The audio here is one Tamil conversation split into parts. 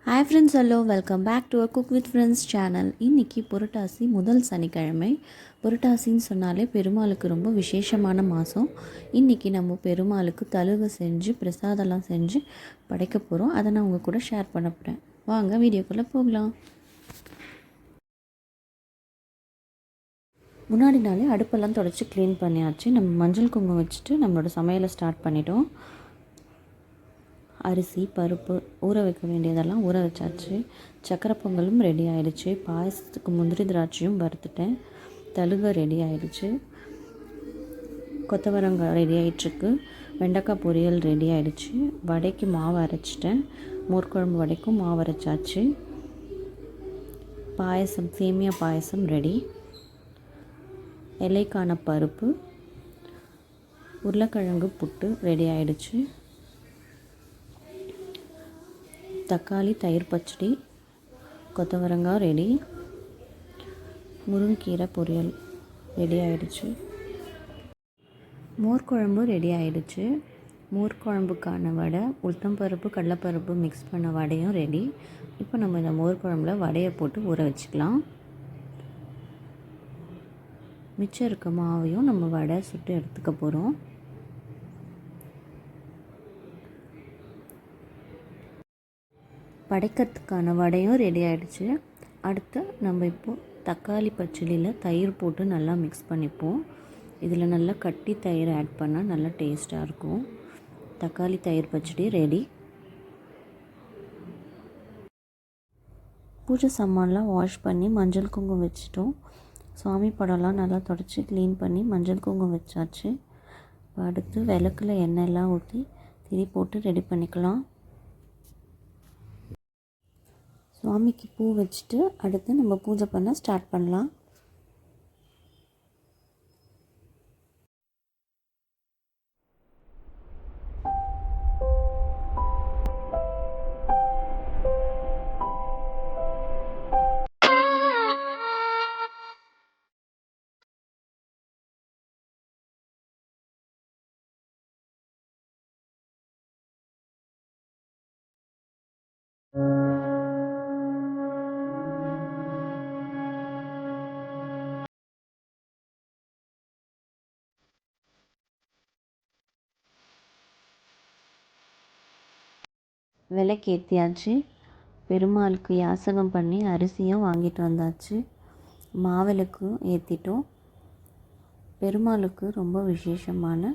Hi friends, hello, welcome back to our Cook with Friends channel. இன்னைக்கு புரட்டாசி முதல் சனிக்கிழமை. புரட்டாசின்னு சொன்னாலே பெருமாளுக்கு ரொம்ப விசேஷமான மாதம். இன்றைக்கி நம்ம பெருமாளுக்கு தழுக செஞ்சு பிரசாதம்லாம் செஞ்சு படைக்க போகிறோம். அதை நான் உங்கள் கூட ஷேர் பண்ண போகிறேன். வாங்க வீடியோக்குள்ளே போகலாம். முன்னாடி நாளே அடுப்பெல்லாம் தொடச்சி க்ளீன் பண்ணியாச்சு. நம்ம மஞ்சள் குங்குமம் வச்சுட்டு நம்மளோட சமையலை ஸ்டார்ட் பண்ணிட்டோம். அரிசி பருப்பு ஊற வைக்க வேண்டியதெல்லாம் ஊற வச்சாச்சு. சக்கரை பொங்கலும் ரெடி ஆகிடுச்சு. பாயசத்துக்கு முந்திரி திராட்சையும் வறுத்துட்டேன். தழுக ரெடி ஆகிடுச்சு. கொத்தவரங்காய் ரெடி ஆகிட்டுருக்கு. வெண்டைக்காய் பொரியல் ரெடி ஆகிடுச்சு. வடைக்கு மாவு அரைச்சிட்டேன். மோர்க்குழம்பு வடைக்கும் மாவு அரைச்சாச்சு. பாயசம் சேமியா பாயசம் ரெடி. இலைக்கான பருப்பு உருளைக்கிழங்கு புட்டு ரெடி ஆகிடுச்சு. தக்காளி தயிர் பச்சடி கொத்தவரங்காய் ரெடி. முருங்கீரை பொரியல் ரெடி ஆகிடுச்சு. மோர்க்குழம்பு ரெடி ஆகிடுச்சு. மோர்க்குழம்புக்கான வடை உளுத்தம்பருப்பு கடலைப்பருப்பு மிக்ஸ் பண்ண வடையும் ரெடி. இப்போ நம்ம இந்த மோர்க்குழம்புல வடையை போட்டு ஊற வச்சுக்கலாம். மிச்சம் இருக்க மாவையும் நம்ம வடை சுட்டு எடுத்துக்க போகிறோம். படைக்கிறதுக்கான வடையும் ரெடி ஆகிடுச்சு. அடுத்து நம்ம இப்போது தக்காளி பச்சடியில் தயிர் போட்டு நல்லா மிக்ஸ் பண்ணிப்போம். இதில் நல்லா கட்டி தயிர் ஆட் பண்ணால் நல்லா டேஸ்ட்டாக இருக்கும். தக்காளி தயிர் பச்சடி ரெடி. பூஜை சாமான்லாம் வாஷ் பண்ணி மஞ்சள் குங்குமம் வச்சுட்டோம். சாமி படம்லாம் நல்லா தொடச்சி க்ளீன் பண்ணி மஞ்சள் குங்குமம் வச்சாச்சு. அடுத்து விளக்கில் எண்ணெயெல்லாம் ஊற்றி திரி போட்டு ரெடி பண்ணிக்கலாம். சுவாமிக்கு பூ வச்சுட்டு அடுத்து நம்ம பூஜை பண்ண ஸ்டார்ட் பண்ணலாம். விளக்கேற்றியாச்சு. பெருமாளுக்கு யாசகம் பண்ணி அரிசியும் வாங்கிட்டு வந்தாச்சு. மாவிளக்கும் ஏற்றிட்டோம். பெருமாளுக்கு ரொம்ப விசேஷமான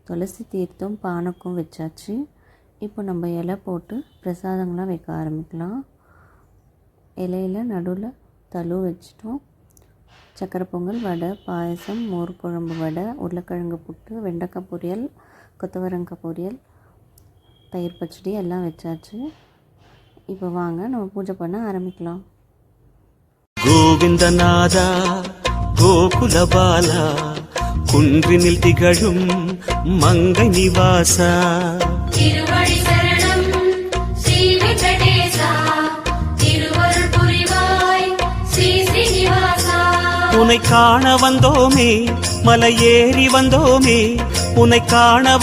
துளசி தீர்த்தம் பானக்கும் வச்சாச்சு. இப்போ நம்ம இலை போட்டு பிரசாதங்களாம் வைக்க ஆரம்பிக்கலாம். இலையில் நடுவில் தழு வச்சிட்டோம். சக்கரை பொங்கல் வடை பாயசம் மோர் குழம்பு வடை உருளைக்கிழங்கு புட்டு வெண்டைக்காய் பொரியல் கொத்தவரங்காய் பொரியல் தயிர் பச்சடி எல்லாம் வச்சாச்சு. இப்போ வாங்க நம்ம பூஜை பண்ண ஆரம்பிக்கலாம். கோவிந்தநாதா கோகுலபாலா குன்றினில் திகழும் மங்கை நிவாசா திருவடி சரணம் ஸ்ரீ வெங்கடேசா திருவருள் புரிவாய் ஸ்ரீ ஸ்ரீனிவாசா. உன்னை காண வந்தோமே மலை ஏறி வந்தோமே உன்னை காண